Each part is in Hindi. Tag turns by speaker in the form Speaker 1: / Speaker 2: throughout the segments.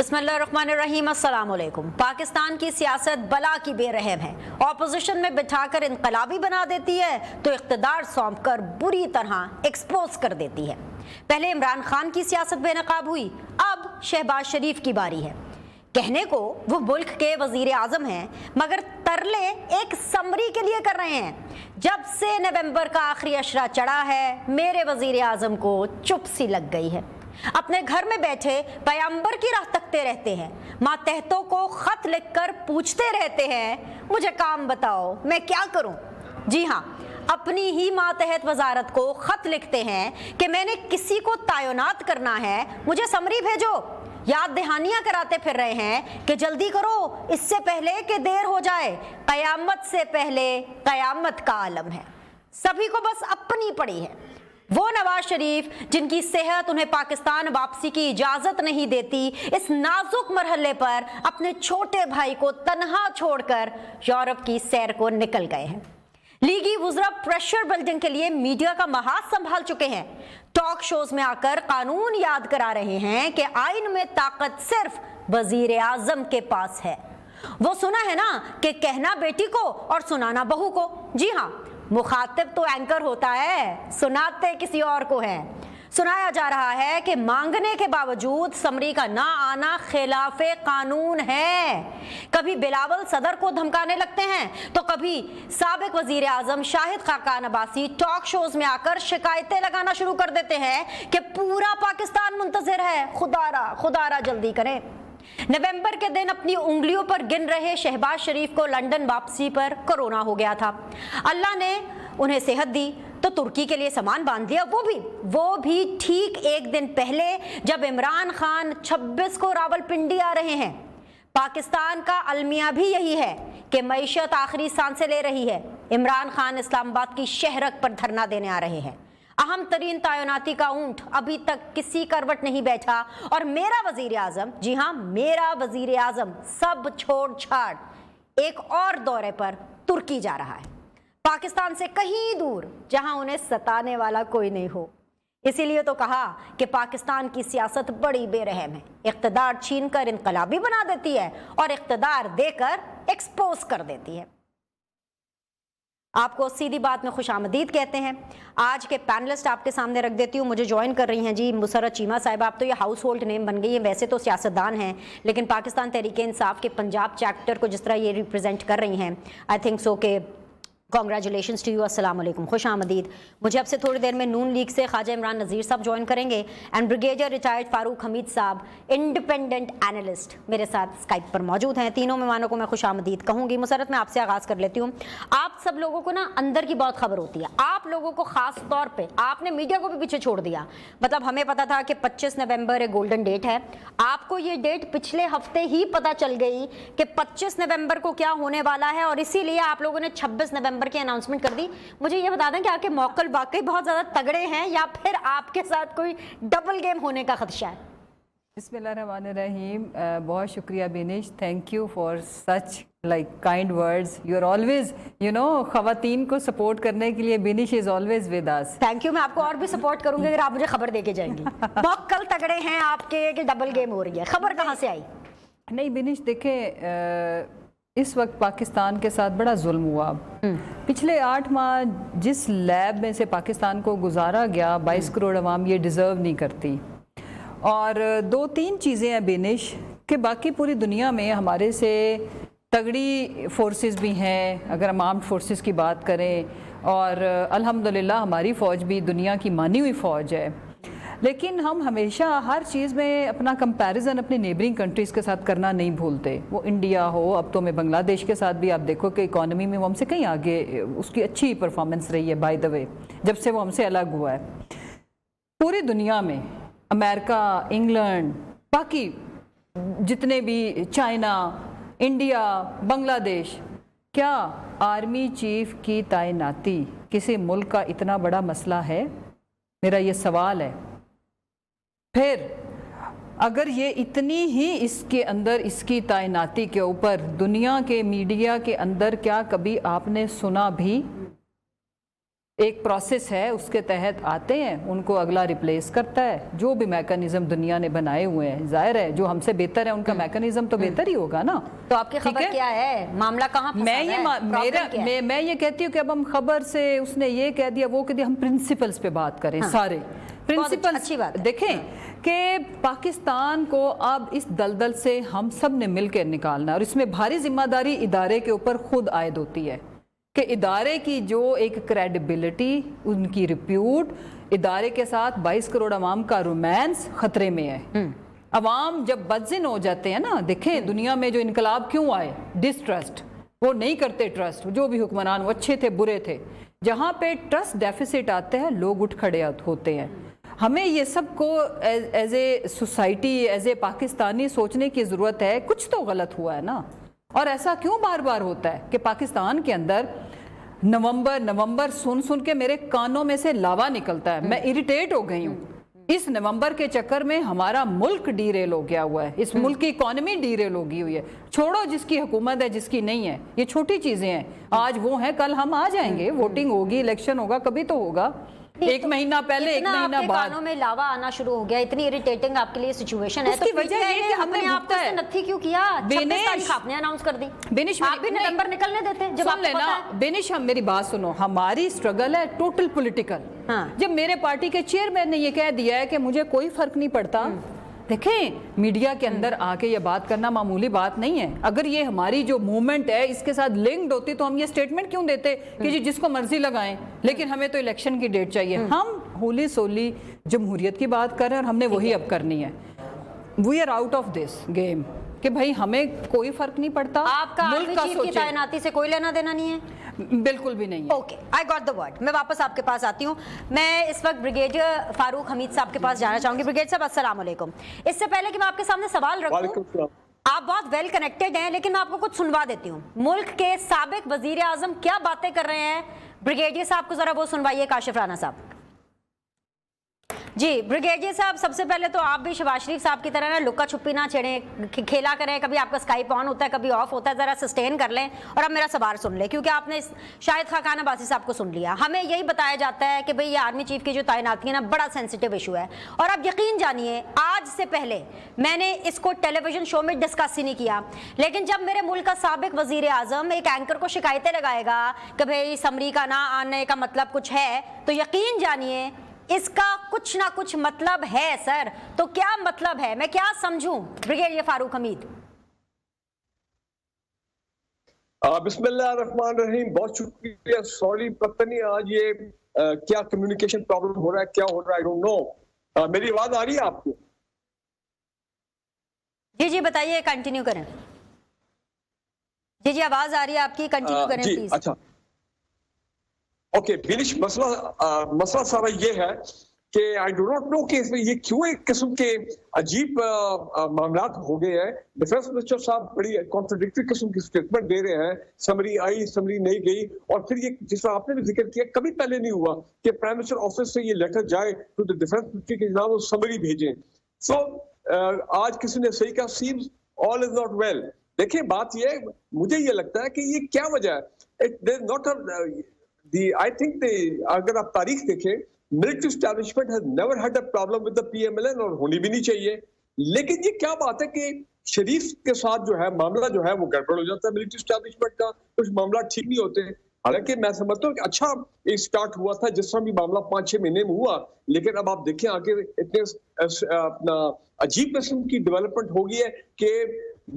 Speaker 1: बिस्मिल्लाहिर्रहमानिर्रहीम, अस्सलाम वालेकुम। पाकिस्तान की सियासत बला की बेरहम है। ऑपोजिशन में बिठाकर इनकलाबी बना देती है तो इख्तिदार सौंप कर बुरी तरह एक्सपोज कर देती है। पहले इमरान खान की सियासत बेनकाब हुई, अब शहबाज शरीफ की बारी है। कहने को वो मुल्क के वजीर आजम हैं, मगर तरले एक समरी के लिए कर रहे हैं। जब से नवंबर का आखिरी अशरा चढ़ा है, मेरे वजीर आजम को चुप सी लग गई है। अपने घर में बैठे पैगंबर की राह तकते रहते हैं, मातहतों को खत लिखकर पूछते रहते हैं, मुझे काम बताओ मैं क्या करूं। जी हाँ, अपनी ही मातहत वजारत को खत लिखते हैं कि मैंने किसी को तैनात करना है, मुझे समरी भेजो। याद दहानियां कराते फिर रहे हैं कि जल्दी करो, इससे पहले कि देर हो जाए। कयामत से पहले कयामत का आलम है। सभी को बस अपनी पड़ी है। वो नवाज शरीफ जिनकी सेहत उन्हें पाकिस्तान वापसी की इजाजत नहीं देती, इस नाजुक मरहले पर अपने छोटे भाई को तन्हा छोड़कर यूरोप की सैर को निकल गए हैं। लीगी वुज़रा प्रेशर बिल्डिंग के लिए मीडिया का महाज संभाल चुके हैं। टॉक शोज में आकर कानून याद करा रहे हैं कि आइन में ताकत सिर्फ वजीर आजम के पास है। वो सुना है ना कि कहना बेटी को और सुनाना बहू को। जी हाँ, मुखातिब तो एंकर होता है, सुनाते किसी और को है। सुनाया जा रहा है कि मांगने के बावजूद समरी का ना आना खिलाफे कानून है। कभी बिलावल सदर को धमकाने लगते हैं तो कभी साबिक वजीर आजम शाहिद खाकान अब्बासी टॉक शोज में आकर शिकायतें लगाना शुरू कर देते हैं कि पूरा पाकिस्तान मुंतजिर है, खुदारा जल्दी करें। नवंबर के दिन अपनी उंगलियों पर गिन रहे शहबाज शरीफ को लंदन वापसी पर कोरोना हो गया था। अल्लाह ने उन्हें सेहत दी तो तुर्की के लिए सामान बांध दिया। वो भी ठीक एक दिन पहले जब इमरान खान 26 को रावलपिंडी आ रहे हैं। पाकिस्तान का अलमिया भी यही है कि मईशत आखिरी सांसें ले रही है। इमरान खान इस्लामाबाद की शहरक पर धरना देने आ रहे हैं। अहम तरीन तैनाती का ऊंट अभी तक किसी करवट नहीं बैठा और मेरा वजीर आजम, जी हाँ मेरा वजीर आजम, सब छोड़ छाड़ एक और दौरे पर तुर्की जा रहा है, पाकिस्तान से कहीं दूर, जहां उन्हें सताने वाला कोई नहीं हो। इसीलिए तो कहा कि पाकिस्तान की सियासत बड़ी बेरहम है। इख्तिदार छीन कर इनकलाबी बना देती है और इख्तिदार देकर एक्सपोज कर देती है। आपको सीधी बात में खुशामदीद कहते हैं। आज के पैनलिस्ट आपके सामने रख देती हूँ। मुझे ज्वाइन कर रही हैं जी मुसर्रत चीमा साहिबा। आप तो ये हाउस होल्ड नेम बन गई है, वैसे तो सियासतदान हैं, लेकिन पाकिस्तान तहरीक इंसाफ के पंजाब चैप्टर को जिस तरह ये रिप्रेजेंट कर रही हैं, आई थिंक सो के कॉन्ग्रेचुलेशंस टू यू। अस्सलाम वालेकुम, खुश आमदीद। मुझे अब से थोड़ी देर में नून लीग से ख्वाजा इमरान नज़ीर साहब ज्वाइन करेंगे and brigadier retired Farooq Hamid साहब, इंडिपेंडेंट एनालिस्ट, मेरे साथ स्काइप पर मौजूद हैं। तीनों मेहमानों को मैं खुश आमदीद कहूँगी। मुसर्रत, मैं आपसे आगाज़ कर लेती हूँ। आप सब लोगों को ना अंदर की बहुत खबर होती है, आप लोगों को ख़ास तौर पर, आपने मीडिया को भी पीछे छोड़ दिया। मतलब हमें पता था कि 25 नवंबर एक गोल्डन डेट है, आपको ये डेट पिछले हफ्ते ही पता चल गई कि 25 नवंबर को क्या होने वाला है और इसीलिए आप लोगों ने 26 नवंबर की अनाउंसमेंट कर दी। मुझे ये बता दें कि आपके मौकल वाकई बहुत ज्यादा तगड़े हैं या फिर आपके साथ कोई डबल गेम होने का खदशा है?
Speaker 2: बिस्मिल्लाहिर्रहमानिर्रहीम। बहुत शुक्रिया Binish, thank you for such like kind words. You are always खवातीन को सपोर्ट करने के लिए Binish is always with us.
Speaker 1: Thank you. मैं आपको और भी सपोर्ट करूंगी अगर आप मुझे खबर देके जाएंगी। मौकल तगड़े हैं आपके कि डबल गेम हो रही है, खबर कहाँ से आई?
Speaker 2: नहीं बिनिश, देखें इस वक्त पाकिस्तान के साथ बड़ा जुल्म हुआ। पिछले 8 माह जिस लैब में से पाकिस्तान को गुजारा गया, 22 करोड़ अवाम ये डिज़र्व नहीं करती। और 2-3 चीज़ें हैं बेनिश कि बाकी पूरी दुनिया में हमारे से तगड़ी फोर्सेस भी हैं, अगर हम आर्म्ड फोर्सेस की बात करें, और अल्हम्दुलिल्लाह हमारी फ़ौज भी दुनिया की मानी हुई फ़ौज है। लेकिन हम हमेशा हर चीज़ में अपना कंपैरिजन अपने नेबरिंग कंट्रीज़ के साथ करना नहीं भूलते। वो इंडिया हो, अब तो मैं बांग्लादेश के साथ भी आप देखो कि इकॉनमी में वो हमसे कहीं आगे, उसकी अच्छी परफॉर्मेंस रही है बाय द वे, जब से वो हमसे अलग हुआ है। पूरी दुनिया में अमेरिका, इंग्लैंड, बाकी जितने भी, चाइना, इंडिया, बांग्लादेश, क्या आर्मी चीफ की तैनाती किसी मुल्क का इतना बड़ा मसला है? मेरा ये सवाल है। फिर अगर ये इतनी ही इसके अंदर, इसकी तैनाती के ऊपर दुनिया के मीडिया के अंदर क्या कभी आपने सुना भी एक प्रोसेस है, उसके तहत आते हैं, उनको अगला रिप्लेस करता है। जो भी मैकेनिज्म दुनिया ने बनाए हुए हैं, जाहिर है जो हमसे बेहतर है उनका मैकेनिज्म तो बेहतर ही होगा ना।
Speaker 1: तो आपकी खबर क्या है, मामला कहाँ फंसा
Speaker 2: मैं ये
Speaker 1: है?
Speaker 2: मैं ये कहती हूँ कि अब हम खबर से उसने ये कह दिया वो कह दिया, हम प्रिंसिपल्स पे बात करें। हाँ। सारे प्रिंसिपल्स
Speaker 1: अच्छी बात है।
Speaker 2: देखें कि पाकिस्तान को अब इस दलदल से हम सब ने मिलकर निकालना है और इसमें भारी जिम्मेदारी इदारे के ऊपर खुद आयद होती है कि इदारे की जो एक क्रेडिबिलिटी, उनकी रिप्यूट, इदारे के साथ 22 करोड़ अवाम का रोमांस खतरे में है। अवाम जब बदजिन हो जाते हैं ना, देखें दुनिया में जो इनकलाब क्यों आए, डिसट्रस्ट, वो नहीं करते ट्रस्ट, जो भी हुक्मरान वो अच्छे थे बुरे थे, जहाँ पे ट्रस्ट डेफिसिट आते हैं लोग उठ खड़े होते हैं। हमें ये सब को as a society, as a Pakistani सोचने की ज़रूरत है, कुछ तो गलत हुआ है ना। और ऐसा क्यों बार बार होता है कि पाकिस्तान के अंदर नवंबर सुन सुन के मेरे कानों में से लावा निकलता है। मैं इरिटेट हो गई हूँ। इस नवंबर के चक्कर में हमारा मुल्क डीरेल हो गया हुआ है, इस मुल्क की इकोनॉमी डीरेल हो गई हुई है। छोड़ो जिसकी हुकूमत है जिसकी नहीं है, ये छोटी चीजें हैं। आज वो हैं, कल हम आ जाएंगे, वोटिंग होगी, इलेक्शन होगा, कभी तो होगा। एक महीना पहले, एक महीना बाद
Speaker 1: कानों में लावा आना शुरू हो गया। इतनी इरिटेटिंग आपके लिए सिचुएशन है,
Speaker 2: उसकी वजह ये कि हमने
Speaker 1: आपको नथी क्यों किया? 26 तारीख आपने अनाउंस कर दी।
Speaker 2: बेनिश,
Speaker 1: आप भी नवंबर निकलने देते जब आपको पता है।
Speaker 2: बेनिश, हम मेरी बात सुनो, हमारी स्ट्रगल है टोटल पॉलिटिकल। हाँ। जब मेरे पार्टी के चेयरमैन ने ये कह दिया है कि मुझे कोई फर्क नहीं पड़ता, देखें मीडिया के अंदर आके ये बात करना मामूली बात नहीं है। अगर ये हमारी जो मूवमेंट है इसके साथ लिंक्ड होती तो हम ये स्टेटमेंट क्यों देते कि जी जिसको मर्जी लगाएं, लेकिन हमें तो इलेक्शन की डेट चाहिए। हम होली सोली जमहूरियत की बात कर रहे हैं और हमने वही अब करनी है। We are out of this game कि भाई हमें कोई फर्क नहीं पड़ता।
Speaker 1: आपका आर्मी चीफ की तैनाती से कोई लेना देना नहीं है?
Speaker 2: बिल्कुल भी नहीं है।
Speaker 1: Okay, I got the word. मैं वापस आपके पास आती हूँ। मैं इस वक्त ब्रिगेडियर फारूक हमीद साहब के पास जाना चाहूंगी। ब्रिगेडियर साहब अस्सलाम वालेकुम। इससे पहले कि मैं आपके सामने सवाल रखूं, आप बहुत वेल कनेक्टेड हैं, लेकिन मैं आपको कुछ सुनवा देती हूँ। मुल्क के साबिक वजीर आजम क्या बातें कर रहे हैं, ब्रिगेडियर साहब को जरा वो सुनवाइए। काशिफ राना साहब जी। ब्रिगेडियर साहब, सबसे पहले तो आप भी शहबाज शरीफ साहब की तरह ना लुक्का छुपी ना छेड़ें, खेला करें। कभी आपका स्काइप ऑन होता है, कभी ऑफ होता है, जरा सस्टेन कर लें और अब मेरा सवाल सुन लें, क्योंकि आपने शाहिद खान अब्बासी साहब को सुन लिया। हमें यही बताया जाता है कि भाई ये आर्मी चीफ की जो तैनाती है ना, बड़ा सेंसिटिव इशू है। और अब यकीन जानिए, आज से पहले मैंने इसको टेलीविजन शो में डिस्कस ही नहीं किया, लेकिन जब मेरे मुल्क का साबिक वजीर आजम एक एंकर को शिकायतें लगाएगा कि भाई समरी का ना आने का मतलब कुछ है, तो यकीन जानिए इसका कुछ ना कुछ मतलब है सर। तो क्या मतलब है, मैं क्या समझूं? ब्रिगेडियर फारूक हमीद।
Speaker 3: बिस्मिल्लाहिर्रहमानिर्रहीम। बहुत शुक्रिया। सॉरी, पता नहीं आज ये क्या कम्युनिकेशन प्रॉब्लम हो रहा है, क्या हो रहा है, आई डोंट नो। मेरी आवाज आ रही है आपको?
Speaker 1: जी जी बताइए, कंटिन्यू करें। जी जी आवाज आ रही है आपकी, कंटिन्यू करें प्लीज।
Speaker 3: अच्छा, ओके बिनिश, मसला सारा ये है कि आई डू नॉट नो कि इसमें ये क्यों एक किस्म के अजीब मामला हो गए हैं। डिफेंस मिनिस्टर साहब बड़ी कॉन्ट्रडिक्टरी किस्म की स्टेटमेंट दे रहे हैं, समरी आई समरी नहीं गई। और फिर ये जिस तरह आपने भी जिक्र किया, कभी पहले नहीं हुआ कि प्राइम मिनिस्टर ऑफिस से ये लेटर जाए टू द डिफेंस मिनिस्ट्री के जनाब वो समरी भेजें। सो आज किसी ने सही कहा, seems all is not well. देखिए बात ये, मुझे ये लगता है कि ये क्या वजह है। इट नॉट I think अगर आप तारीख देखें, military establishment has never had a problem with the PMLN और होनी भी नहीं चाहिए। लेकिन ये क्या बात है कि शरीफ के साथ जो है मामला जो है वो गड़बड़ हो जाता है। मिलिट्री एस्टैब्लिशमेंट का कुछ मामला ठीक नहीं होते। हालांकि मैं समझता हूँ कि अच्छा एक स्टार्ट हुआ था, जिस तरह भी मामला 5-6 महीने में हुआ, लेकिन अब आप देखें आगे इतने अपना अजीब किस्म की डेवलपमेंट हो गई है कि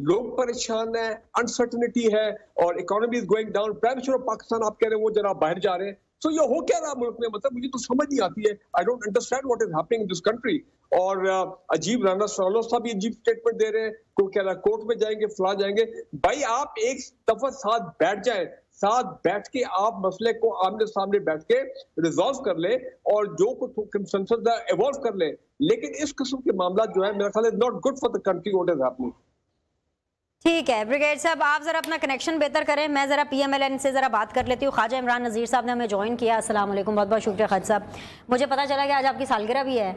Speaker 3: लोग परेशान है, अनसर्टेनिटी है और economy is going down. Prime minister of Pakistan आप कह रहे हैं वो जरा बाहर जा रहे हैं। सो ये हो क्या रहा मुल्क में, मतलब मुझे तो समझ नहीं आती है। I don't understand what is happening in this country. और अजीब राना सरोवर साहब भी अजीब स्टेटमेंट दे रहे हैं, कोई कह रहा है कोर्ट में जाएंगे, फला जाएंगे। भाई आप एक दफा साथ बैठ जाएं, साथ बैठ के आप मसले को आमने सामने बैठ के रिजॉल्व कर ले और जो कुछ कंसेंसस है इवॉल्व कर ले। लेकिन इस किस्म के मामला जो है मेरा ख्याल is not good for the country what is happening.
Speaker 1: ठीक है ब्रिगेड साहब, आप जरा अपना कनेक्शन बेहतर करें, मैं जरा PMLN से जरा बात कर लेती हूँ। ख्वाजा इमरान नज़ीर साहब ने हमें ज्वाइन किया। अस्सलाम वालेकुम, बहुत बहुत शुक्रिया ख्वाजा साहब। मुझे पता चला कि आज आपकी सालगिरह भी है।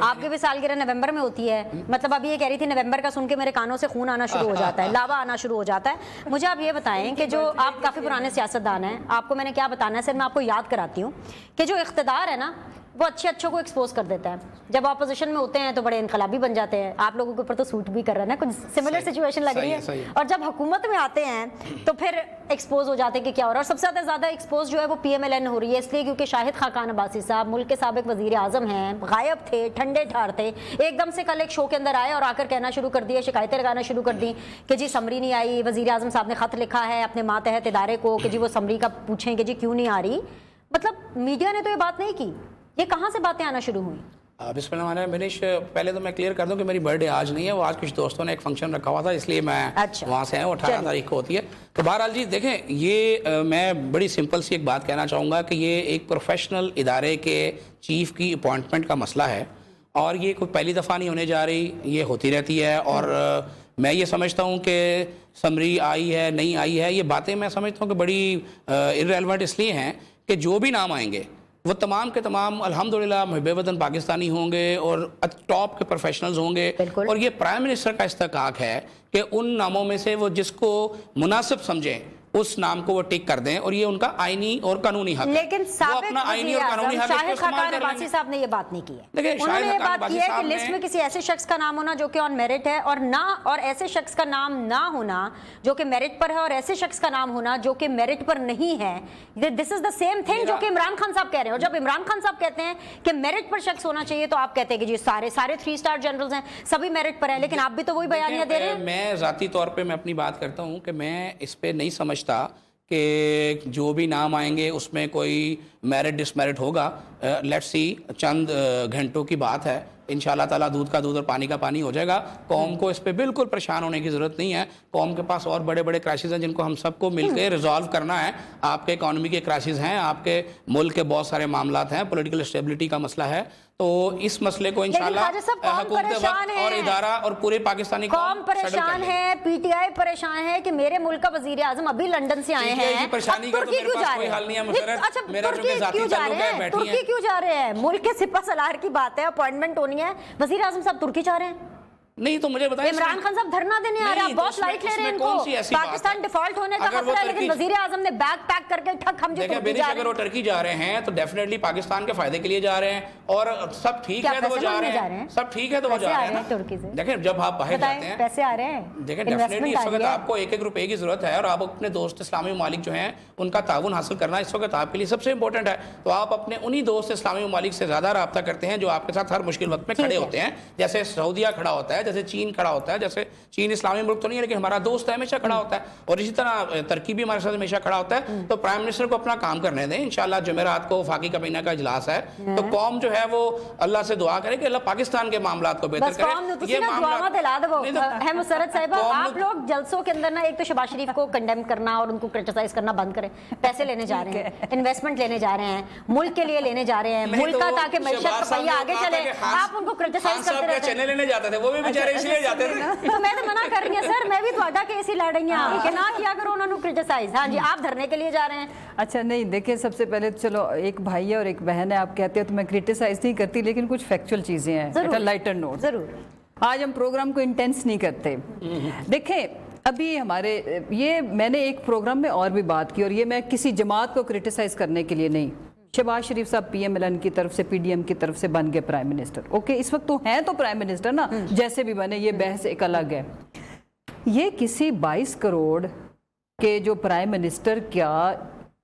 Speaker 1: आपकी भी सालगिरह नवंबर में होती है। मतलब अभी ये कह रही थी नवंबर का सुन के मेरे कानों से खून आना शुरू हो जाता है, लावा आना शुरू हो जाता है। मुझे आप ये बताएं कि जो आप काफ़ी पुराने सियासतदान हैं, आपको मैंने क्या बताना है, सिर्फ मैं आपको याद कराती हूँ कि जो इख्तिदार है ना वो अच्छों को एक्सपोज कर देता है। जब ऑपोजिशन में होते हैं तो बड़े इनकलाबी बन जाते हैं। आप लोगों के ऊपर तो सूट भी कर रहा है ना, कुछ सिमिलर सिचुएशन लग रही है। और जब हुकूमत में आते हैं तो फिर एक्सपोज हो जाते हैं कि क्या हो रहा है। और सबसे ज़्यादा एक्सपोज जो है वो PMLN हो रही है, इसलिए क्योंकि शाहिद खाकान अब्बासी साहब मुल्क के साबिक वजीर आजम हैं, गायब थे, ठंडे ठार थे, एकदम से कल एक शो के अंदर आए और आकर कहना शुरू कर दिया, शिकायतें लगाना शुरू कर दी कि जी समरी नहीं आई। वजीर आजम साहब ने खत लिखा है अपने मातहत इदारे को कि जी वो समरी का पूछें कि जी क्यों नहीं आ रही। मतलब मीडिया ने तो ये बात नहीं की, ये कहाँ से बातें आना शुरू हुई?
Speaker 4: बिस्मिल्लाह बिनिश, पहले तो मैं क्लियर कर दूं कि मेरी बर्थडे आज नहीं है, वो आज कुछ दोस्तों ने एक फंक्शन रखा हुआ था इसलिए मैं वहाँ से आया हूँ। 18 तारीख को होती है। तो बहरहाल जी देखें, ये मैं बड़ी सिंपल सी एक बात कहना चाहूँगा कि ये एक प्रोफेशनल इदारे के चीफ की अपॉइंटमेंट का मसला है और ये कोई पहली दफ़ा नहीं होने जा रही, ये होती रहती है। और मैं ये समझता हूँ कि समरी आई है नहीं आई है, ये बातें मैं समझता हूँ कि बड़ी इर्रेलेवेंट इसलिए हैं कि जो भी नाम आएंगे वो तमाम के तमाम अल्हम्दुलिल्लाह मुहिब वतन पाकिस्तानी होंगे और टॉप के प्रोफेशनल्स होंगे। और ये प्राइम मिनिस्टर का इस्तेकाक है कि उन नामों में से वो जिसको मुनासिब समझें उस नाम को वो टिक कर दें और ये उनका आईनी और कानूनी हक है।
Speaker 1: लेकिन
Speaker 4: अपना आईनी और कानूनी हक
Speaker 1: शाहिद खाकान अब्बासी साहब ने ये बात नहीं की है। उन्होंने ये बात की है कि लिस्ट में किसी ऐसे शख्स का नाम होना जो कि ऑन मेरिट है और ऐसे शख्स का नाम ना होना जो कि मेरिट पर है और ऐसे शख्स का नाम होना जो कि मेरिट पर नहीं है। This is the same thing जो कि इमरान खान साहब कह रहे हैं। और जब इमरान खान साहब कहते हैं कि मेरिट पर शख्स होना चाहिए तो आप कहते हैं कि जी सारे 3 स्टार जनरल्स हैं, सभी मेरिट पर है। लेकिन आप भी तो वही बयानियां दे रहे हैं।
Speaker 4: मैं जाती तौर पर मैं अपनी बात करता हूँ कि मैं इस पर नहीं समझता कि जो भी नाम आएंगे उसमें कोई मेरिट डिसमेरिट होगा। लेट्स सी, चंद घंटों की बात है, इंशाल्लाह ताला दूध का दूध और पानी का पानी हो जाएगा। कौम को इस पे बिल्कुल परेशान होने की ज़रूरत नहीं है। कौम के पास और बड़े बड़े क्राइसिस हैं जिनको हम सबको मिलकर रिजॉल्व करना है। आपके इकॉनमी के क्राइसिस हैं, आपके मुल्क के बहुत सारे मामलात हैं, पॉलिटिकल स्टेबिलिटी का मसला है। तो इस मसले को इंशाल्लाह हुकूमत वक्त और इदारा और पूरे पाकिस्तानी
Speaker 1: कौम परेशान है, PTI परेशान है कि मेरे मुल्क का वजीर आजम अभी लंदन से आए हैं।
Speaker 4: परेशानी का तो मेरे पास कोई हल नहीं है मुशर्रफ।
Speaker 1: अच्छा, तुर्की क्यों जा रहे हैं? मुल्क के सिपह सलार की बात है, अपॉइंटमेंट होनी है, वजीर आजम साहब तुर्की जा रहे हैं।
Speaker 4: नहीं तो मुझे बताइए,
Speaker 1: इमरान खान साहब धरना देने आ रहे हैं, बहुत लाइट ले रहे हैं इनको। पाकिस्तान डिफॉल्ट होने का खतरा है, लेकिन वजीर आजम ने बैग पैक करके ठक हम जो तुर्की जा रहे हैं।
Speaker 4: अगर वो टर्की जा रहे हैं तो डेफिनेटली पाकिस्तान के फायदे के लिए जा रहे हैं और सब ठीक है तो वो जा रहे हैं, सब ठीक है तो वो जा रहे हैं तुर्की से। देखिए जब आप बाहर जाते हैं
Speaker 1: पैसे आ रहे हैं,
Speaker 4: देखिए डेफिनेटली इस वक्त आपको 1-1 रुपए की जरूरत है और आप अपने दोस्त इस्लामी ममालिक जो हैं उनका ताउन हासिल करना इस वक्त आपके लिए सबसे इंपॉर्टेंट है। तो आप अपने उन्हीं दोस्त इस्लामी ममालिक से ज्यादा रब्ता करते हैं जो आपके साथ हर मुश्किल वक्त में खड़े होते हैं। जैसे सऊदीया खड़ा होता है, जैसे चीन खड़ा होता है। जैसे चीन इस्लामी मुल्क तो नहीं है लेकिन हमारा दोस्त है, हमेशा खड़ा होता है। और इसी तरह तुर्की भी हमारे साथ हमेशा खड़ा होता है। तो प्राइम मिनिस्टर को अपना काम करने दें। इंशाल्लाह जुमेरात को वफाकी काबीना का इजलास है, तो कौम जो है वो अल्लाह से दुआ करे कि अल्लाह पाकिस्तान के मामलात को बेहतर करे। ये
Speaker 1: आप लोग जलसों के अंदर ना एक तो शहबाज शरीफ को कंडेम करना और उनको क्रिटिसाइज करना बंद करें। पैसे लेने जा रहे हैं, इन्वेस्टमेंट लेने जा रहे हैं, मुल्क के लिए लेने जा रहे हैं, मुल्क का ताकि मैशत का पहिया आगे चले। आप उनको क्रिटिसाइज करते रहते हैं।
Speaker 4: चने लेने जाते थे वो भी बेचारे इसलिए जाते थे।
Speaker 1: तो मैं तो मना कर रही हूं सर, मैं भी ਤੁਹਾਡਾ केस ही लड़ रही हूं कि ना किया करो उन्होंने क्रिटिसाइज। हां जी, आप धरने के लिए जा रहे हैं।
Speaker 2: अच्छा नहीं, देखिए सबसे पहले चलो एक भाई है और एक बहन है, आप कहते हो तो मैं क्रिटिसाइज नहीं करती, लेकिन कुछ फैक्चुअल चीजें हैं, लाइटर नोट।
Speaker 1: जरूर,
Speaker 2: आज हम प्रोग्राम को इंटेंस नहीं करते। देखें अभी हमारे ये मैंने एक प्रोग्राम में और भी बात की और ये मैं किसी जमात को क्रिटिसाइज करने के लिए नहीं। शहबाज शरीफ साहब PMLN की तरफ से PDM की तरफ से बन गए प्राइम मिनिस्टर। ओके, इस वक्त तो हैं तो प्राइम मिनिस्टर ना, जैसे भी बने, ये बहस एक अलग है। ये किसी 22 करोड़ के जो प्राइम मिनिस्टर क्या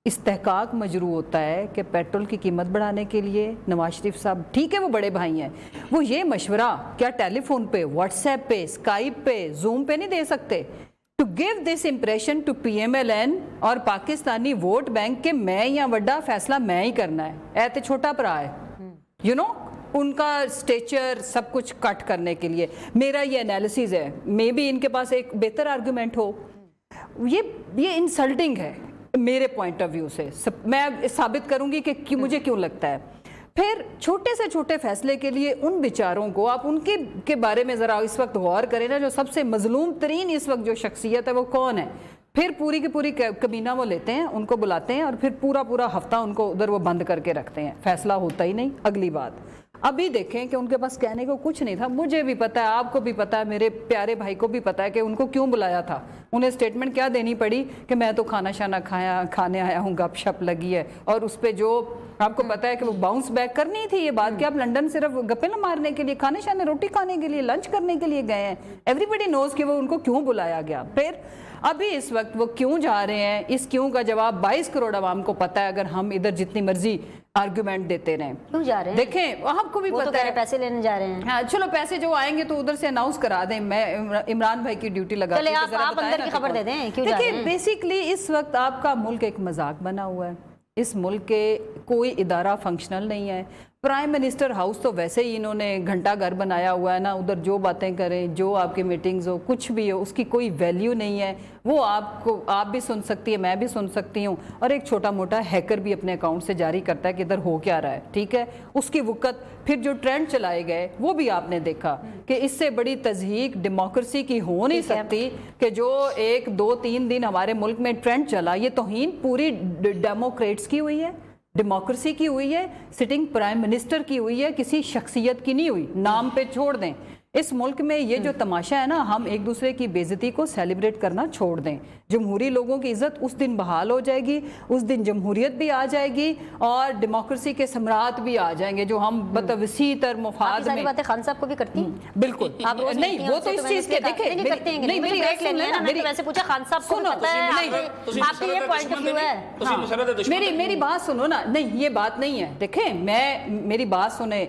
Speaker 2: इस्तेहकाक मजरू होता है कि पेट्रोल की कीमत बढ़ाने के लिए नवाज शरीफ साहब, ठीक है वो बड़े भाई हैं, वो ये मशवरा क्या टेलीफोन पे, व्हाट्सएप पे, स्काइप पे, जूम पे नहीं दे सकते? To give this impression to PMLN और पाकिस्तानी वोट बैंक के मैं या वड्डा फैसला मैं ही करना है, ऐ ते छोटा भरा है, यू नो, उनका स्टेचर सब कुछ कट करने के लिए। मेरा ये एनालिसिस है, मे बी इनके पास एक बेहतर आर्गुमेंट हो। ये इंसल्टिंग है मेरे पॉइंट ऑफ व्यू से। मैं साबित करूंगी कि मुझे क्यों लगता है। फिर छोटे से छोटे फैसले के लिए उन बेचारों को आप उनके के बारे में ज़रा इस वक्त गौर करें ना, जो सबसे मजलूम तरीन इस वक्त जो शख्सियत है वो कौन है। फिर पूरी की पूरी कमीना वो लेते हैं, उनको बुलाते हैं और फिर पूरा पूरा हफ्ता उनको उधर वो बंद करके रखते हैं, फैसला होता ही नहीं। अगली बात अभी देखें कि उनके पास कहने को कुछ नहीं था। मुझे भी पता है, आपको भी पता है, मेरे प्यारे भाई को भी पता है कि उनको क्यों बुलाया था। उन्हें स्टेटमेंट क्या देनी पड़ी कि मैं तो खाना शाना खाने आया हूँ, गपशप लगी है। और उस पर जो आपको पता है कि वो बाउंस बैक करनी थी ये बात कि आप लंदन सिर्फ गप्पे न मारने के लिए, खाने शाने रोटी खाने के लिए, लंच करने के लिए गए हैं। एवरीबडी नोज कि वो उनको क्यों बुलाया गया। फिर अभी इस वक्त वो क्यों जा रहे हैं, इस क्यों का जवाब 22 करोड़ आवाम को पता है। अगर हम इधर जितनी मर्जी आर्गुमेंट देते रहें,
Speaker 1: क्यों जा रहे हैं
Speaker 2: देखें आपको भी पता है
Speaker 1: पैसे लेने जा रहे हैं।
Speaker 2: हाँ चलो पैसे जो आएंगे तो उधर से अनाउंस करा दें। मैं इमरान भाई की ड्यूटी लगा
Speaker 1: चले आप अंदर की खबर दे दें क्यों जा रहे हैं।
Speaker 2: देखिए बेसिकली इस वक्त आपका मुल्क एक मजाक बना हुआ है। इस मुल्क के कोई इदारा फंक्शनल नहीं है। प्राइम मिनिस्टर हाउस तो वैसे ही इन्होंने घंटा घर बनाया हुआ है ना, उधर जो बातें करें, जो आपकी मीटिंग्स हो, कुछ भी हो, उसकी कोई वैल्यू नहीं है। वो आप भी सुन सकती है, मैं भी सुन सकती हूँ, और एक छोटा मोटा हैकर भी अपने अकाउंट से जारी करता है कि इधर हो क्या रहा है, ठीक है। उसकी वक़्त फिर जो ट्रेंड चलाए गए वो भी आपने देखा कि इससे बड़ी तज़हीक डेमोक्रेसी की हो नहीं सकती कि जो 1, 2, 3 दिन हमारे मुल्क में ट्रेंड चला, ये तौहीन पूरी डेमोक्रेट्स की हुई है, डेमोक्रेसी की हुई है, सिटिंग प्राइम मिनिस्टर की हुई है, किसी शख्सियत की नहीं हुई। नाम पे छोड़ दें। इस मुल्क में ये जो तमाशा है ना, हम एक दूसरे की बेइज्जती को सेलिब्रेट करना छोड़ दें। जमहूरी लोगों की इज्जत उस दिन बहाल हो जाएगी, उस दिन जमहूरियत भी आ जाएगी और डेमोक्रेसी के सम्राट भी आ जाएंगे, जो हम वसी तर मुफाद में
Speaker 1: बातें खान साहब को भी करती हैं।
Speaker 2: बिल्कुल आप नहीं, वो तो इस चीज के देखें नहीं मेरी
Speaker 1: ब्रेक लेनी है ना, मैंने वैसे पूछा खान साहब को पता है, आपके ये पॉइंट ऑफ व्यू है।
Speaker 2: मेरी बात सुनो ना, नहीं ये बात नहीं है। देखें मेरी बात सुने,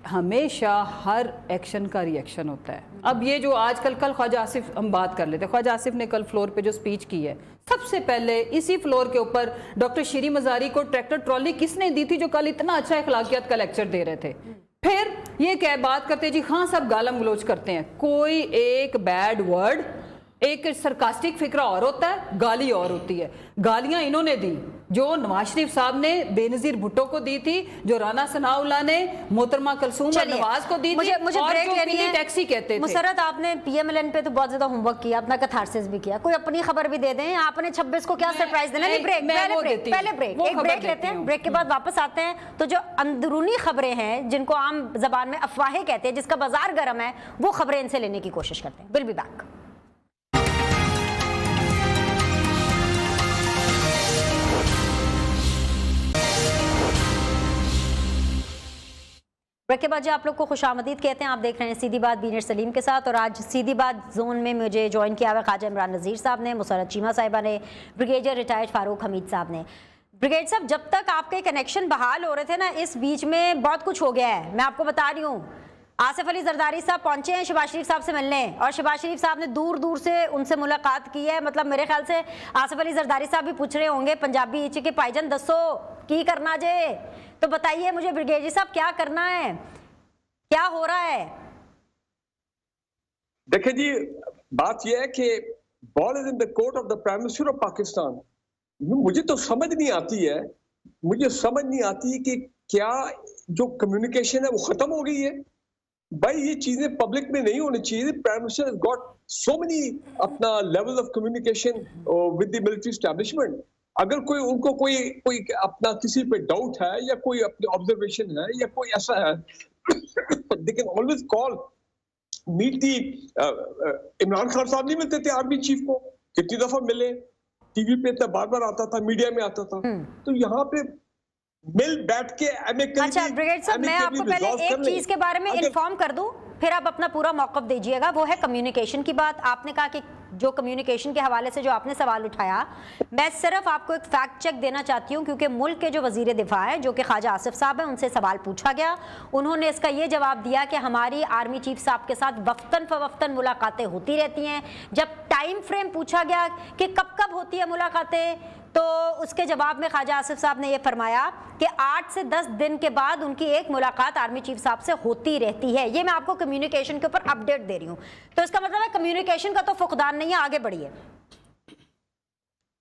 Speaker 2: हमेशा हर एक्शन का रिएक्शन होता है। अब ये जो आजकल, कल ख्वाजा आसिफ हम बात कर लेते हैं, ख्वाजा आसिफ ने कल फ्लोर पे जो स्पीच की है, सबसे पहले इसी फ्लोर के ऊपर डॉक्टर शीरी मजारी को ट्रैक्टर ट्रॉली किसने दी थी, जो कल इतना अच्छा अखलाकियात का लेक्चर दे रहे थे। फिर ये क्या बात करते जी, हाँ सब गालम गलोच करते हैं, कोई एक बैड वर्ड, एक सरकास्टिक फिक्रा और होता है, गाली और होती है। गालियां इन्होंने दी जो नवाज शरीफ साहब ने बेनजीर भुट्टो को दी थी, जो राना सनाउल्लाह ने मोहतरमा कलसूम और नवाज को दी थी,
Speaker 1: मुझे
Speaker 2: और
Speaker 1: ब्रेक
Speaker 2: जो
Speaker 1: लेनी है।
Speaker 2: टैक्सी कहते थे।
Speaker 1: मुसरत, आपने पीएमएलएन पे तो बहुत ज्यादा होमवर्क किया, अपना कैथारसिस भी किया, कोई अपनी खबर भी दे दें। आपने 26 को क्या सरप्राइज देना? नहीं, पहले ब्रेक लेते हैं, ब्रेक के बाद वापस आते हैं। तो जो अंदरूनी खबरें हैं, जिनको आम जबान में अफवाहें कहते हैं, जिसका बाजार गर्म है, वो खबरें इनसे लेने की कोशिश करते हैं। Will be back. ब्रेक के बाद जो आप लोग को खुशामदीद कहते हैं। आप देख रहे हैं सीधी बात बीनर सलीम के साथ, और आज सीधी बात जोन में मुझे ज्वाइन किया हुआ ख्वाजा इमरान नज़ीर साहब ने, मुसरत चीमा साहिबा ने, ब्रिगेडियर रिटायर्ड फारूक हमीद साहब ने। ब्रिगेड साहब, जब तक आपके कनेक्शन बहाल हो रहे थे ना, इस बीच में बहुत कुछ हो गया है। मैं आपको बता रही हूँ, आसिफ अली जरदारी साहब पहुंचे हैं शहबाज शरीफ साहब से मिलने, और शहबाज शरीफ साहब ने दूर दूर से उनसे मुलाकात की है। मतलब मेरे ख्याल से आसिफ अली जरदारी साहब भी पूछ रहे होंगे पंजाबी के भाईजान दसो की करना जे। तो बताइए मुझे ब्रिगेडियर साहब, क्या करना है, क्या हो रहा है?
Speaker 3: देखिए जी, बात यह है कि ball is in the court of the prime minister of Pakistan. मुझे तो समझ नहीं आती है, मुझे समझ नहीं आती कि क्या जो कम्युनिकेशन है वो खत्म हो गई है। भाई ये चीजें पब्लिक में नहीं होनी चाहिए। Prime minister has got so many अपना level of communication with the military establishment. अगर कोई उनको कोई अपना किसी पे डाउट है या कोई अपनी ऑब्जर्वेशन है या कोई ऐसा है, they can always call, meet the Imran Khan साहब नहीं मिलते थे आर्मी चीफ को, कितनी दफा मिले, टीवी पे इतना बार बार आता था, मीडिया में आता था। तो यहाँ पे मिल बैठ के
Speaker 1: अच्छा ब्रिगेड साहब, मैं आपको पहले एक चीज के बारे में इन्फॉर्म कर दूं, फिर आप अपना पूरा मौक़िफ़ दीजिएगा। वो है कम्युनिकेशन की बात। आपने कहा कि जो कम्युनिकेशन के हवाले से जो आपने सवाल उठाया, मैं सिर्फ आपको एक फैक्ट चेक देना चाहती हूँ, क्योंकि मुल्क के जो वज़ीर दिफा है, जो कि ख्वाजा आसिफ साहब हैं, उनसे सवाल पूछा गया। उन्होंने इसका ये जवाब दिया कि हमारी आर्मी चीफ साहब के साथ वक्तन फ़वक्तन मुलाकातें होती रहती हैं। जब टाइम फ्रेम पूछा गया कि कब कब होती है मुलाकातें, तो उसके जवाब में ख्वाजा आसिफ साहब ने यह फरमाया कि 8 से 10 दिन के बाद उनकी एक मुलाकात आर्मी चीफ साहब से होती रहती है। ये मैं आपको कम्युनिकेशन के ऊपर अपडेट दे रही हूँ। तो इसका मतलब है कम्युनिकेशन का तो फुकदान नहीं है। आगे बढ़िए।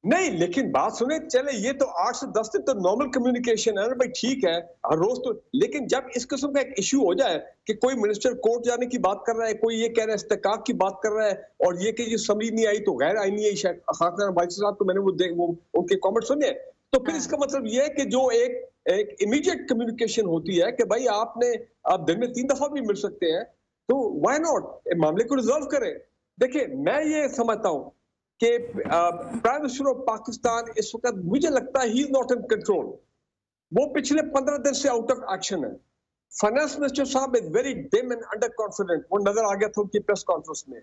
Speaker 3: नहीं, लेकिन बात सुने, चले ये तो 8 से 10 दिन तो नॉर्मल कम्युनिकेशन है ना भाई, ठीक है हर रोज तो, लेकिन जब इस किस्म का एक इशू हो जाए कि कोई मिनिस्टर कोर्ट जाने की बात कर रहा है, कोई ये कह रहा है इस्तेकाक की बात कर रहा है, और ये कि ये समझ नहीं आई तो गैर आईनी है, शायद खान भाई साहब को मैंने वो उनके कमेंट सुने, तो फिर इसका मतलब ये है कि जो एक इमीडिएट कम्युनिकेशन होती है कि भाई आप दिन में 3 दफा भी मिल सकते हैं, तो व्हाई नॉट मामले को रिजॉल्व करें। देखिए, मैं ये समझता हूं कि प्राइम मिनिस्टर ऑफ पाकिस्तान इस वक्त मुझे लगता है he is not in control, वो पिछले 15 दिन से आउट ऑफ एक्शन है। फाइनेंस मिनिस्टर साहब is very dim and under confident, वो नजर आ गया था उनकी प्रेस कॉन्फ्रेंस में।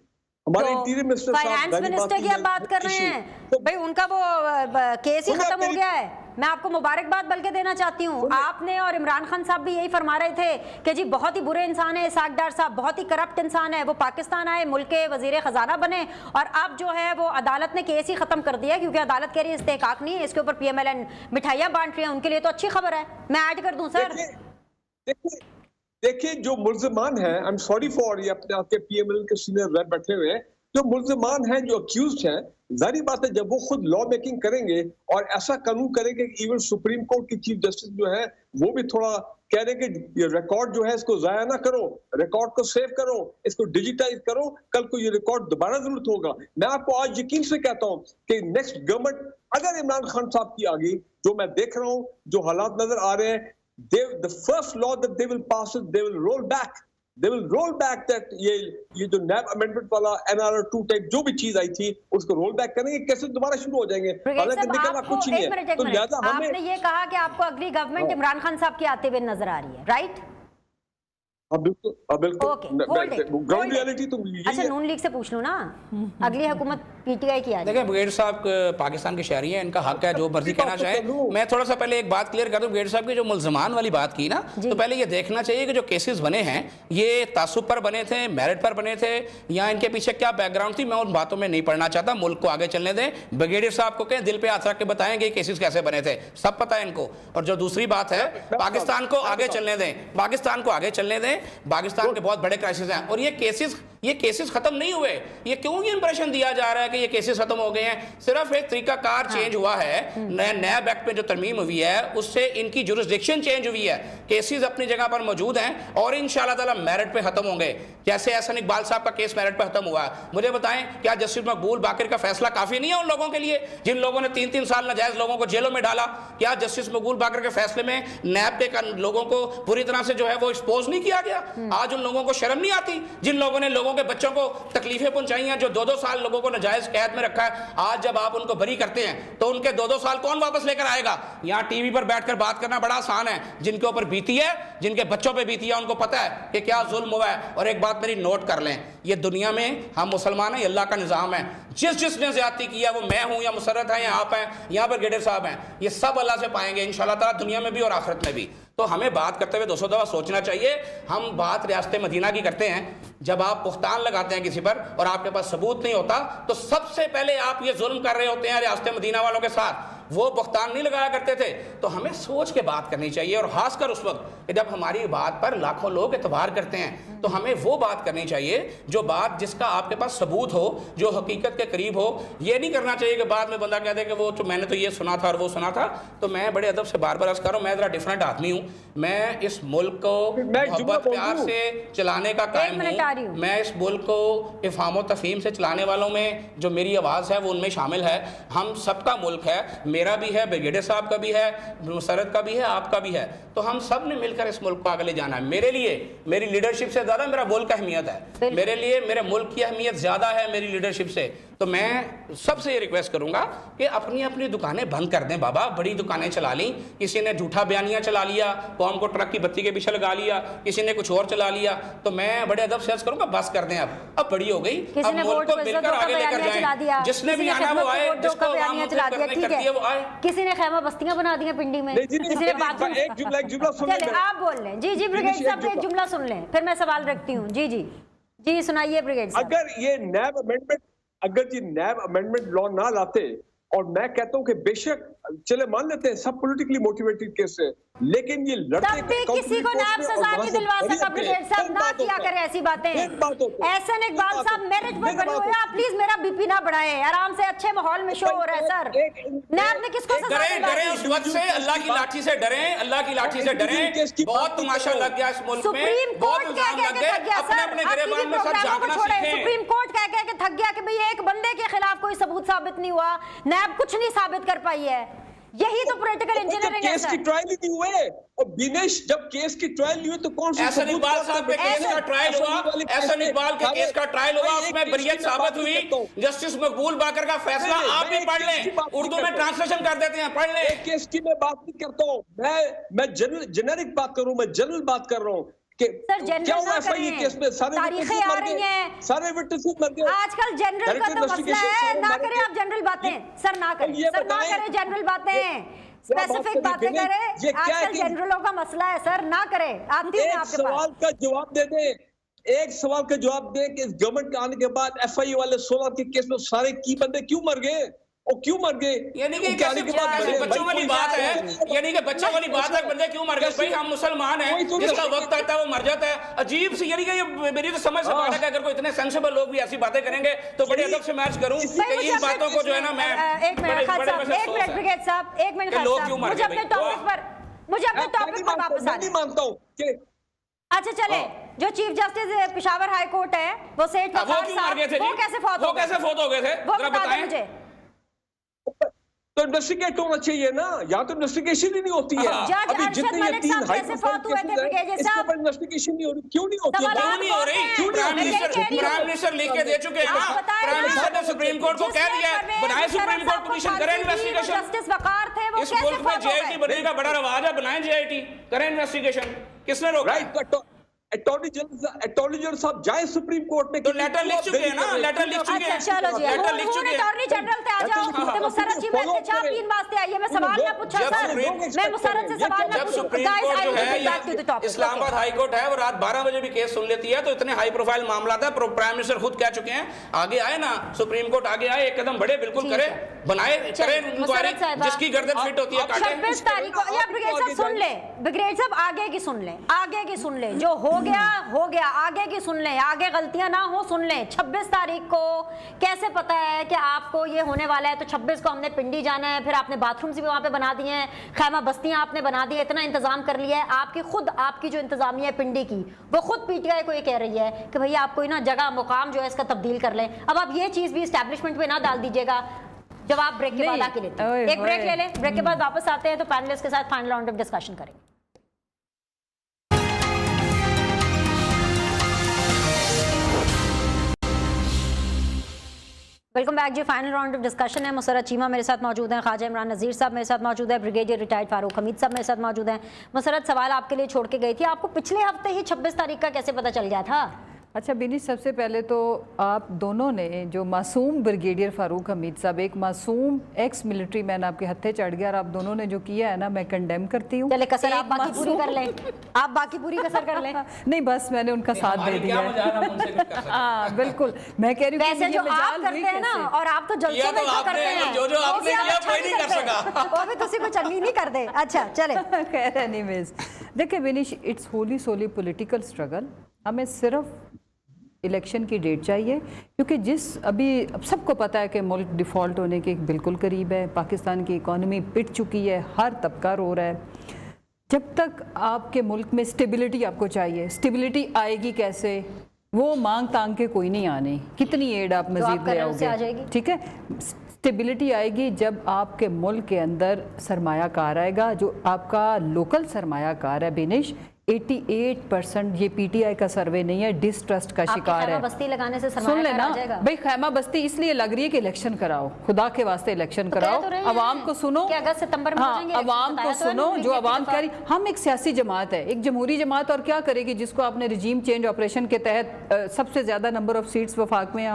Speaker 3: हमारे इंटीरियर मिनिस्टर
Speaker 1: फाइनेंस मिनिस्टर की आप बात कर रहे हैं, तो भाई उनका वो केस ही खत्म हो गया है। मैं आपको मुबारकबाद बल्कि देना चाहती हूँ, आपने और इमरान खान साहब भी यही फरमा रहे थे कि जी बहुत ही बुरे इंसान है इसाक डार साहब, बहुत ही करप्ट इंसान है, वो पाकिस्तान आए, मुल्क के वजीर खजाना बने, और अब जो है वो अदालत ने केस ही खत्म कर दिया, क्योंकि अदालत कह रही है इस्तेहकाक नहीं है, इसके ऊपर PMLN मिठाइयाँ बांट रही है, उनके लिए तो अच्छी खबर है। मैं ऐड कर दूं सर,
Speaker 3: देखिए जो मुल्ज़िमान हैं, आई एम सॉरी फॉर ये अपने आपके PMLN के सीनियर रैप बैठे हुए हैं, जो मुल्ज़िमान हैं, जो अक्यूज्ड हैं, जाहिर बात है जब वो खुद लॉ मेकिंग करेंगे और ऐसा कानून करेंगे कि इवन सुप्रीम कोर्ट की चीफ जस्टिस जो है वो भी थोड़ा कह रहे हैं कि ये रिकॉर्ड जो है इसको जाया ना करो, रिकॉर्ड को सेव करो, इसको डिजिटाइज करो, कल को ये रिकॉर्ड दोबारा जरूरत होगा। मैं आपको आज यकीन से कहता हूं कि नेक्स्ट गवर्नमेंट अगर इमरान खान साहब की आ गई, जो मैं देख रहा हूं, जो हालात नजर आ रहे हैं, the first law that they will pass is they will roll back that ये जो नैब अमेंडमेंट वाला NRR 2 टाइप जो भी चीज आई थी उसको रोल बैक करेंगे, कैसे दोबारा शुरू हो जाएंगे, हालांकि निकलना कुछ नहीं है। तो लिहाजा हमें,
Speaker 1: आपने ये कहा कि आपको अगली गवर्नमेंट इमरान खान साहब की आते हुए नजर आ रही है, राइट?
Speaker 3: बिल्कुल ग्राउंड रियलिटी तो
Speaker 1: अच्छा, नून लीग से पूछ लूं ना, अगली हुकूमत PTI की आ रही है।
Speaker 4: देखिए, ब्रिगेड साहब पाकिस्तान के शहरी हैं, इनका हक है जो मर्जी कहना चाहे। मैं थोड़ा सा पहले एक बात क्लियर कर दूं, ब्रिगेड साहब की जो मुल्ज़मान वाली बात की ना, तो पहले ये देखना चाहिए कि जो केसेस बने हैं ये तासुब पर बने थे, मेरिट पर बने थे, या इनके पीछे क्या बैकग्राउंड थी, मैं उन बातों में नहीं पढ़ना चाहता। मुल्क को आगे चलने दें, ब्रिगेडियर साहब को कहें दिल पे हाथ रख के बताएंगे केसेस कैसे बने थे, सब पता है इनको। और जो दूसरी बात है, पाकिस्तान को आगे चलने दें, पाकिस्तान को आगे चलने दें, पाकिस्तान के बहुत बड़े क्राइसिस हैं, और ये केसेस खत्म नहीं हुए। ये क्यों ये इंप्रेशन दिया जा रहा है कि ये केसेस खत्म हो गए हैं? सिर्फ एक तरीकाकार चेंज हुआ है, नैब एक्ट में जो तरमीम हुई है उससे इनकी जुरिस्डिक्शन चेंज हुई है, केसेस अपनी जगह पर मौजूद हैं और इंशाअल्लाह ताला मेरिट पे खत्म होंगे। जैसे एहसन इकबाल साहब का केस मेरिट पे खत्म हुआ है, मुझे बताएं क्या जस्टिस मकबूल बाकिर का फैसला काफी नहीं है उन लोगों के लिए जिन लोगों ने 3-3 साल नाजायज लोगों को जेलों में डाला? क्या जस्टिस मकबूल बाकिर के फैसले में नैब के लोगों को पूरी तरह से जो है वो एक्सपोज नहीं किया गया? आज उन लोगों को शर्म नहीं आती जिन लोगों ने लोगों के बच्चों को तकलीफें पहुंचाई हैं, जो 2-2 साल लोगों को नाजायज कैद में रखा है? आज जब आप उनको बरी करते हैं तो उनके 2-2 साल कौन वापस लेकर आएगा? यहां टीवी पर बैठकर बात करना बड़ा आसान है, जिनके ऊपर बीती है, जिनके बच्चों पे बीती है, उनको पता है कि क्या जुल्म हुआ है। और एक बात मेरी नोट कर लें, ये दुनिया में हम मुसलमान हैं, अल्लाह का निजाम है, जिसने ज्यादती किया वो मैं हूं या मुसर्रत है या आप हैं, यहां पर गेडर साहब हैं, ये सब अल्लाह से पाएंगे इंशाअल्लाह ताला, दुनिया में भी और आखिरत में भी। तो हमें बात करते हुए 200 दफा सोचना चाहिए। हम बात रियासत मदीना की करते हैं, जब आप पुख्तान लगाते हैं किसी पर और आपके पास सबूत नहीं होता तो सबसे पहले आप ये जुल्म कर रहे होते हैं रियासत मदीना वालों के साथ। वो पुख्तान नहीं लगाया करते थे। तो हमें सोच के बात करनी चाहिए, और खासकर उस वक्त जब हमारी बात पर लाखों लोग एतबार करते हैं तो हमें वो बात करनी चाहिए जो बात जिसका आपके पास सबूत हो, जो हकीकत के करीब हो। ये नहीं करना चाहिए कि बाद में बंदा कह दे कि वो तो मैंने तो ये सुना था और वो सुना था। तो मैं बड़े अदब से बार बार अर्ज कर रहा हूं, मैं जरा डिफरेंट आदमी हूं, मैं इस मुल्क को मोहब्बत प्यार से चलाने का कायम हूं, मैं इस मुल्क को इफ़हाम व तफ़हीम से चलाने वालों में जो मेरी आवाज़ है वो उनमें शामिल है। हम सबका मुल्क है, मेरा भी है, ब्रिगेडियर साहब का भी है, मुसर्रत का भी है, आपका भी है। तो हम सब ने मिलकर इस मुल्क को आगे ले जाना है। मेरे लिए मेरी लीडरशिप से ज़्यादा मेरा मुल्क का अहमियत है, मेरे लिए मेरे मुल्क की अहमियत ज़्यादा है मेरी लीडरशिप से। तो मैं सबसे ये रिक्वेस्ट करूंगा कि अपनी अपनी दुकानें बंद कर दें बाबा। बड़ी दुकानें चला ली, किसी ने झूठा बयानिया चला लिया, कौम को ट्रक की बत्ती के पीछे लगा लिया, किसी ने कुछ और चला लिया। तो मैं बड़े अदब से अर्ज करूंगा बस कर दें, अब बड़ी हो गई, अब मुल्क को मिलकर आगे लेकर जाएं। जिसने भी आना वो आए, जिसको आवाम करनी करती है वो आए।
Speaker 1: किसी ने खैमा बस्तियां बना दी हैं पिंडी में, किसी ने बाथरूम।
Speaker 3: एक जुमला सुन लें,
Speaker 1: आप बोल लें। जी जी ब्रिगेड साहब, एक जुमला सुन लें फिर मैं सवाल रखती हूँ। जी जी जी सुनाइए ब्रिगेड साहब।
Speaker 3: अगर ये नैब अमेंडमेंट लॉ ना लाते, और मैं कहता हूं कि बेशक चले मान लेते हैं सब पॉलिटिकली मोटिवेटेड केस है, लेकिन ये लड़के
Speaker 1: तब भी किसी को नायब सजा नहीं दिलवा सकता। ब्रिगेडियर साहब ना किया करें ऐसी बातें। एहसन इकबाल साहब मेरिट पर बने हुए हैं, प्लीज मेरा बीपी ना बढ़ाए, आराम से अच्छे माहौल में शो हो रहा है सर। नायब ने किसको सजा दिलवाई?
Speaker 4: डरे उस वक्त से, अल्लाह की लाठी से डरे, अल्लाह की लाठी से डरे। बहुत तमाशा लग गया इस मुल्क में,
Speaker 1: सुप्रीम
Speaker 4: बहुत
Speaker 1: कोर्ट
Speaker 4: इल्जाम लग गए। अपने गिरबान में सब झांकना सीखें।
Speaker 1: सुप्रीम कोर्ट कह के थक गया कि भाई एक बंदे के खिलाफ कोई सबूत साबित नहीं हुआ, नायब कुछ नहीं साबित कर पाई है। यही तो पॉलिटिकल इंजीनियरिंग है
Speaker 3: केस
Speaker 1: सर।
Speaker 3: की ट्रायल ही नहीं हुए, और दिनेश जब केस की ट्रायल नहीं हुई तो कौन सा
Speaker 4: एहसन इकबाल साहब के केस का ट्रायल हुआ, एहसन इकबाल के केस का ट्रायल हुआ, उसमें बरियत साबित हुई। जस्टिस मकबूल बाकर का फैसला आप भी पढ़ लें, उर्दू में ट्रांसलेशन कर देते हैं, पढ़ लें।
Speaker 3: एक केस की मैं बात नहीं करता हूँ, मैं जेनेरिक बात कर रहा हूँ, मैं जनरल बात कर रहा हूँ कि
Speaker 1: सर
Speaker 3: क्या हुआ एफआईए केस में सारे
Speaker 1: तारीखें आ रही हैं,
Speaker 3: सारे विटनेसेस मर गए।
Speaker 1: आजकल जनरल का तो मसला है, ना करें आप जनरल बातें सर, ना करें सर, ना करें जनरल बातें, स्पेसिफिक बातें करें। आजकल जनरलों का मसला है सर, ना करें। आती है आपके पास,
Speaker 3: सवाल का जवाब दे दे, एक सवाल का जवाब दे कि इस गवर्नमेंट के आने के बाद एफआईए वाले 16 के केस में सारे की बंदे क्यों मर गए और क्यों मर गए?
Speaker 4: यानी कि कैसे बच्चों वाली बात है, यानी कि बच्चों वाली बात है, बंदे क्यों मर गए? भाई हम मुसलमान हैं, जिसका वक्त आता है वो मर जाता है। अजीब सी, यानी कि ये मेरी तो समझ से बाहर है कि अगर कोई इतने सेंसिबल लोग भी ऐसी बातें करेंगे तो बड़ी अदब से मैच करूं कि इन बातों को जो है ना मैं
Speaker 1: एक मिनट ब्रिगेड साहब, एक मिनट
Speaker 4: लोग क्यों मर गए?
Speaker 1: मुझे अपने टॉपिक पर वापस आना।
Speaker 3: नहीं मानता हूं कि
Speaker 1: अच्छा चले, जो chief justice Peshawar high court है वो सेठ वकार साहब, वो कैसे फौत
Speaker 4: हो गए थे?
Speaker 1: वो बता दें मुझे।
Speaker 3: तो इन्वेस्टिगेट होना चाहिए ना, यहाँ तो इन्वेस्टिगेशन ही नहीं होती है।
Speaker 1: अभी जितने ये 3 कैसे फौत हुए थे ब्रिगेडियर साहब?
Speaker 3: इन्वेस्टिगेशन नहीं हो रही, क्यों नहीं होती?
Speaker 1: क्यों नहीं हो रही?
Speaker 4: प्राइम मिनिस्टर लिख के दे चुके हैं, प्राइम मिनिस्टर ने सुप्रीम कोर्ट को कह दिया है, बनाए सुप्रीम कोर्ट कमीशन, करें इन्वेस्टिगेशन।
Speaker 1: जस्टिस वकार थे, वो
Speaker 4: इस
Speaker 1: कैसे
Speaker 4: मुल्क में जेआईटी बनने का बड़ा रवाज है, बनाएं जेआईटी, करें इन्वेस्टिगेशन। किसने रोका?
Speaker 3: अटॉर्नी जनरल साहब जाए सुप्रीम कोर्ट में,
Speaker 4: तो लेटर लिख चुके हैं ना, लेटर लिख चुके हैं।
Speaker 1: चलो जी,
Speaker 4: लेटर लिख चुके हैं।
Speaker 1: अटॉर्नी जनरल से आ जाओ, तो मुसर्रत जी मैं चार तीन वास्ते आई है, मैं सवाल ना पूछा सर, मैं मुसर्रत से सवाल ना पूछूं। Guys I will back to the topic.
Speaker 4: Islamabad high court है, वो रात 12 बजे भी केस सुन लेती है, तो इतने हाई प्रोफाइल मामला था, प्राइम मिनिस्टर खुद कह चुके हैं, आगे आए ना सुप्रीम कोर्ट, आगे आए, एक कदम बढ़े, बिल्कुल करे, बनाए, करें इंक्वायरी, जिसकी गर्दन फिट होती है काटे।
Speaker 1: 26 तारीख को या ब्रिगेड साहब सुन ले, ब्रिगेड साहब आगे की सुन ले, आगे की सुन ले, जो हो गया आगे की सुन ले, आगे गलतियां ना हो सुन ले। 26 तारीख को कैसे पता है कि आपको ये होने वाला है? तो 26 को हमने पिंडी जाना है, फिर आपने बाथरूम्स भी वहां पे बना दिए हैं, खैमा बस्तियां आपने बना दी है, इतना इंतजाम कर लिया है। आपकी जो इंतजामिया है पिंडी की, वो खुद पीटीआई को ये कह रही है कि भैया आप कोई ना जगह मुकाम जो है इसका तब्दील कर लें। अब आप ये चीज भी एस्टैब्लिशमेंट पे ना डाल दीजिएगा। जब आप ब्रेक के बाद आके लेते हैं, एक ब्रेक ले लें, ब्रेक के बाद वापस आते हैं तो पैनलिस्ट के साथ फाइनल राउंड ऑफ डिस्कशन करेंगे। Welcome back ji, final round of discussion है। मुसर्रत चीमा मेरे साथ मौजूद हैं, ख्वाजा इमरान नज़ीर साहब मेरे साथ मौजूद है, ब्रिगेडियर रिटायर्ड फारूक हमीद साहब मेरे साथ मौजूद हैं। मुसर्रत, सवाल आपके लिए छोड़ के गई थी, आपको पिछले हफ्ते ही 26 तारीख का कैसे पता चल गया था?
Speaker 2: अच्छा बिनी, सबसे पहले तो आप दोनों ने जो मासूम ब्रिगेडियर फारूक हमीद साहब, एक मासूम एक्स मिलिट्री मैन आपके हत्थे चढ़ गया, और आप दोनों ने जो किया है ना, मैं कंडेम करती हूँ।
Speaker 1: चले कसर आप बाकी पूरी कर लें, आप बाकी पूरी कसर कर लें।
Speaker 2: नहीं बस मैंने उनका साथ दे दिया है। हाँ बिल्कुल, मैं कह रही हूँ
Speaker 1: वैसे जो आप करते हैं ना, और आप तो जलसे में जो करते हैं,
Speaker 4: जो आपने किया कोई नहीं कर सका,
Speaker 1: वो भी तुसी को चंगी नहीं कर दे। अच्छा चले,
Speaker 2: खैर एनीवेज, देखिए Binish, it's wholly solely political struggle. हमें सिर्फ इलेक्शन की डेट चाहिए, क्योंकि अब सबको पता है कि मुल्क डिफ़ॉल्ट होने के बिल्कुल करीब है, पाकिस्तान की इकॉनमी पिट चुकी है, हर तबका रो रहा है। जब तक आपके मुल्क में स्टेबिलिटी आपको चाहिए, स्टेबिलिटी आएगी कैसे? वो मांग तांग के कोई नहीं आने, कितनी एड आप मजीद ले आओगे, ठीक है? स्टेबिलिटी आएगी जब आपके मुल्क के अंदर सरमायाकार आएगा, जो आपका लोकल सरमायाकार है। बिनिश 88% ये पीटीआई का सर्वे नहीं है, डिस्ट्रस्ट का शिकार है।
Speaker 1: बस्ती लगाने से
Speaker 2: सुन लेना भाई, खैमा बस्ती इसलिए लग रही है कि इलेक्शन कराओ, खुदा के वास्ते इलेक्शन कराओ, अवाम को सुनो,
Speaker 1: अगस्त सितंबर में
Speaker 2: हाँ अवाम को सुनो, जो अवाम कह रही। हम एक सियासी जमात है, एक जमहूरी जमात, और क्या करेगी? जिसको आपने रिजीम चेंज ऑपरेशन के तहत सबसे ज्यादा नंबर ऑफ सीट्स वफाक में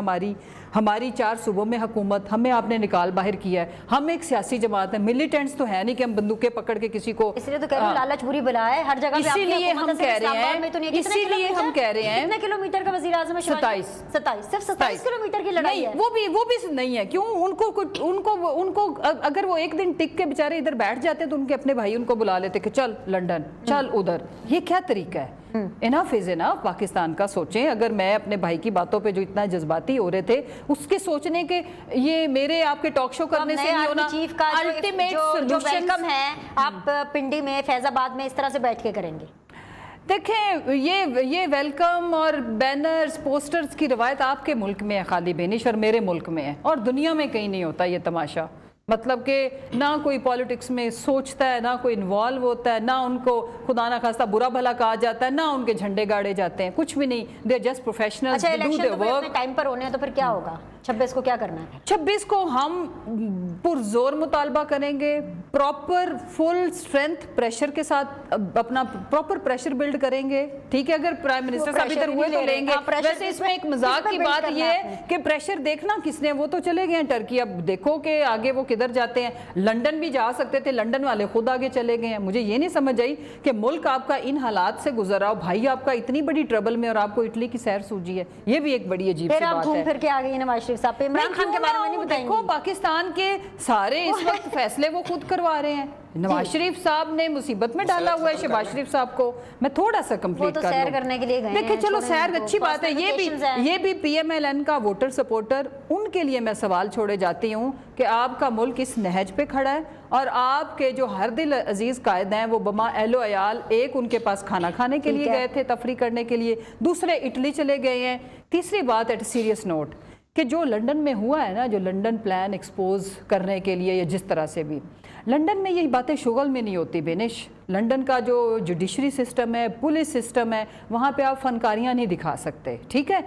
Speaker 2: हमारी 4 सूबों में हुकूमत, हमें आपने निकाल बाहर किया है। हम एक सियासी जमात है, मिलिटेंट्स तो है नहीं कि हम बंदूकें पकड़ के किसी को,
Speaker 1: इसलिए तो कह रही हूं लालच बुरी बला है, हर जगह पे आपकी
Speaker 2: इसीलिए हम कह रहे हैं, इसीलिए हम कह रहे हैं
Speaker 1: कितने किलोमीटर का वज़ीर आज़म है? 27 सिर्फ 27 किलोमीटर की लड़ाई है।
Speaker 2: वो भी नहीं है। क्यों? उनको अगर वो एक दिन टिक के बेचारे इधर बैठ जाते तो उनके अपने भाई उनको बुला लेते कि चल लंदन, चल उधर। ये क्या तरीका है? Enough is enough. पाकिस्तान का सोचें। अगर मैं अपने भाई की बातों पे जो इतना जज्बाती हो रहे थे उसके सोचने के, ये मेरे आपके टॉक शो करने से नहीं होना।
Speaker 1: चीफ का
Speaker 2: अल्टीमेट
Speaker 1: जो वेलकम है आप पिंडी में, फैजाबाद में इस तरह से बैठ के करेंगे?
Speaker 2: देखें, ये वेलकम और बैनर्स, पोस्टर्स की रवायत आपके मुल्क में है खाली बेनिश, और मेरे मुल्क में है, और दुनिया में कहीं नहीं होता ये तमाशा। मतलब कि ना कोई पॉलिटिक्स में सोचता है, ना कोई इन्वॉल्व होता है, ना उनको खुदा ना खास्ता बुरा भला कहा जाता है, ना उनके झंडे गाड़े जाते हैं, कुछ भी नहीं। They are just professionals, they do their work.
Speaker 1: Time पर होने हैं तो फिर क्या होगा? 26 को क्या करना है?
Speaker 2: 26 को हम पुरजोर मुतालबा करेंगे, प्रॉपर फुल स्ट्रेंथ प्रेशर के साथ अपना प्रॉपर प्रेशर बिल्ड करेंगे। ठीक है, अगर प्राइम मिनिस्टर साहब इधर हुए तो लेंगे। वैसे इसमें एक मजाक की बात ये है कि प्रेशर देखना किसने, वो तो चले गए हैं टर्की। अब देखो कि आगे वो किधर जाते हैं। लंदन भी जा सकते थे, लंदन वाले खुद आगे चले गए हैं। मुझे ये नहीं समझ आई कि मुल्क आपका इन हालात से गुजरा, भाई आपका इतनी बड़ी ट्रबल में, और आपको इटली की सैर सूझी है। ये भी एक बड़ी अजीब सी बात है।
Speaker 1: आप घूम फिर के आ गई नवाज शरीफ साहब पे, इमरान खान के बारे में नहीं बताएंगे?
Speaker 2: देखो, पाकिस्तान के सारे इस वक्त फैसले वो खुद करवा रहे हैं। नवाज शरीफ साहब ने मुसीबत में डाला हुआ है शहबाज शरीफ साहब को। मैं थोड़ा सा कंप्लीट कर
Speaker 1: सैर करने के लिए गए हैं।
Speaker 2: देखिए, चलो सैर अच्छी बात है। ये भी PMLN का वोटर सपोर्टर, उनके लिए मैं सवाल छोड़े जाती हूँ कि आपका मुल्क इस नहज पे खड़ा है, और आपके जो हर दिल अजीज कायद हैं वो बमा एलो अयाल, एक उनके पास खाना खाने के लिए गए थे, तफरी करने के लिए, दूसरे इटली चले गए हैं। तीसरी बात, एट सीरियस नोट, कि जो लंदन में हुआ है ना, जो लंदन प्लान एक्सपोज करने के लिए, या जिस तरह से भी, लंदन में यही बातें शुगल में नहीं होती बेनिश। लंदन का जो जुडिशरी सिस्टम है, पुलिस सिस्टम है, वहाँ पे आप फनकारियाँ नहीं दिखा सकते। ठीक है,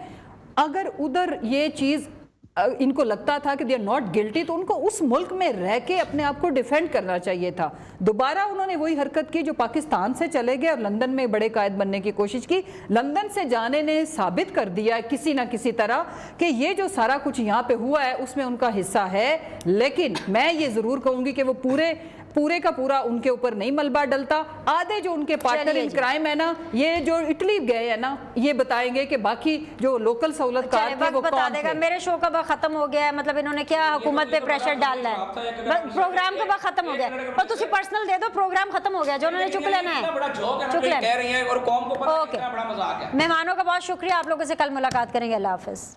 Speaker 2: अगर उधर ये चीज़ इनको लगता था कि दे आर नॉट गिल्टी, तो उनको उस मुल्क में रह के अपने आप को डिफेंड करना चाहिए था। दोबारा उन्होंने वही हरकत की जो पाकिस्तान से चले गए और लंदन में बड़े कायद बनने की कोशिश की। लंदन से जाने ने साबित कर दिया किसी ना किसी तरह कि ये जो सारा कुछ यहाँ पे हुआ है उसमें उनका हिस्सा है। लेकिन मैं ये जरूर कहूंगी कि वो पूरे का पूरा उनके ऊपर नहीं मलबा डलता। आधे जो उनके पार्टनर इन क्राइम है ना, ये जो इटली गए हैं ना, ये बताएंगे कि बाकी जो लोकल सहूलतकार थे वो
Speaker 1: बता देगा। मेरे शो का वक्त खत्म हो गया है, मतलब इन्होंने क्या हुकूमत पे प्रेशर डालना है, प्रोग्राम का वक्त खत्म हो गया। और तुम पर्सनल दे दो, प्रोग्राम खत्म हो गया, जो उन्होंने चुक लेना है चुक लेना।
Speaker 4: कह रही हैं और कौम को पता है कितना बड़ा मजाक है।
Speaker 1: मेहमानों का बहुत शुक्रिया, आप लोगों से कल मुलाकात करेंगे। अल्लाह हाफिज।